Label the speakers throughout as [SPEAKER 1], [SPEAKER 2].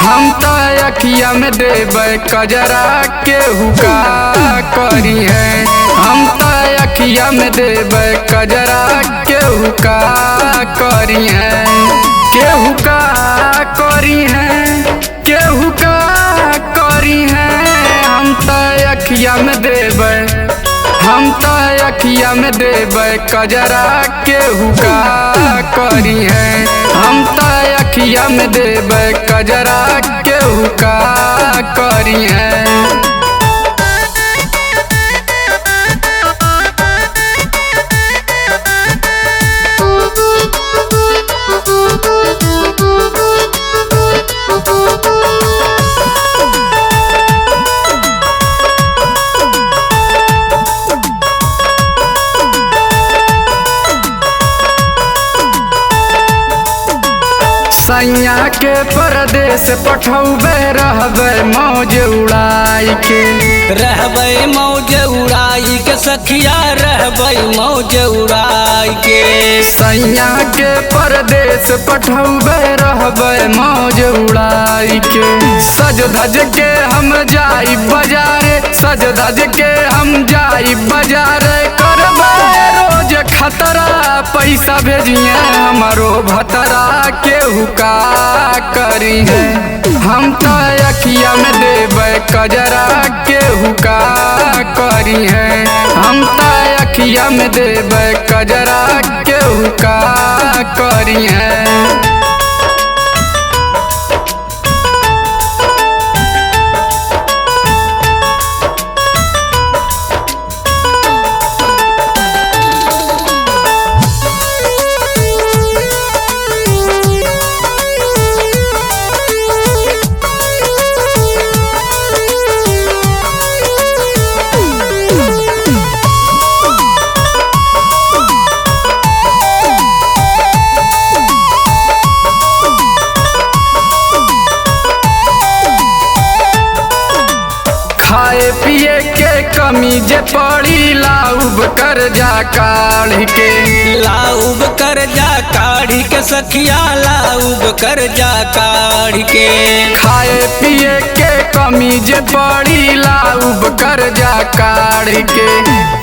[SPEAKER 1] हम तो अखिया में देबै कजरा केहू का करी है। हम तो अखिया में देबै कजरा केहू का करी है। केहू का करी है, केहू का करी है। हम तो अखिया में देबै, हम तो अखिया में देबै कजरा केहू का करी है। हम तो अखिया में देबै कजरा केहू का करी है। सैया के परदेस पठौबे रहबै मौज उड़ाई के।
[SPEAKER 2] रहबै मौज उड़ाई के सखिया, रहबै मौज उड़ाई के।
[SPEAKER 1] सैया के परदेस पठौबे रहबै मौज उड़ाई के। सज धज के हम जाई बाजारे, सज धज के हम जाई बाजारे। करबै रोज खतरा, पैसा भेजिए हमारो भतरा केहू का करी है। हम तो अखिया में देबै कजरा केहू का करी है। हम तो अखिया में देबै कजरा केहू का करी है। खाए पिए के कमी जे पड़ी लाउब कर्जा काढ़ी के।
[SPEAKER 2] लाउब कर्जा काढ़ी के सखिया, लाउब कर्जा काढ़ी के।
[SPEAKER 1] खाए पिए के कमी जे पड़ी लाउब कर्जा काढ़ी के।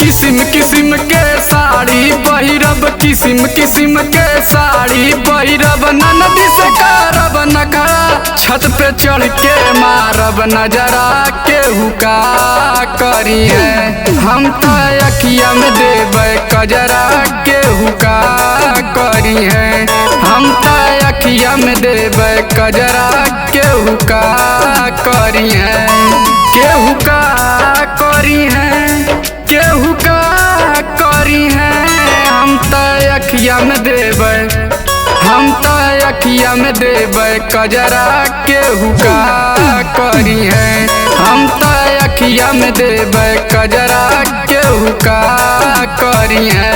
[SPEAKER 1] किस्म किस्म के साड़ी पहिरब, किस्म किस्म के साड़ी पहिरब। ननदी से करब नखरा, छत पे चढ़ के मारब नजरा केहू का करी है। हम तो अखिया में देबै कजरा केहू का करी है। हम तो अखिया में देबै कजरा केहू का करी है। केहू का करी है, केहू का करी है। हम तो अखिया में देबै, हम तो अखिया में देबै कजरा केहू का करी है। हम तो अखिया में देबै कजरा केहू का करी है।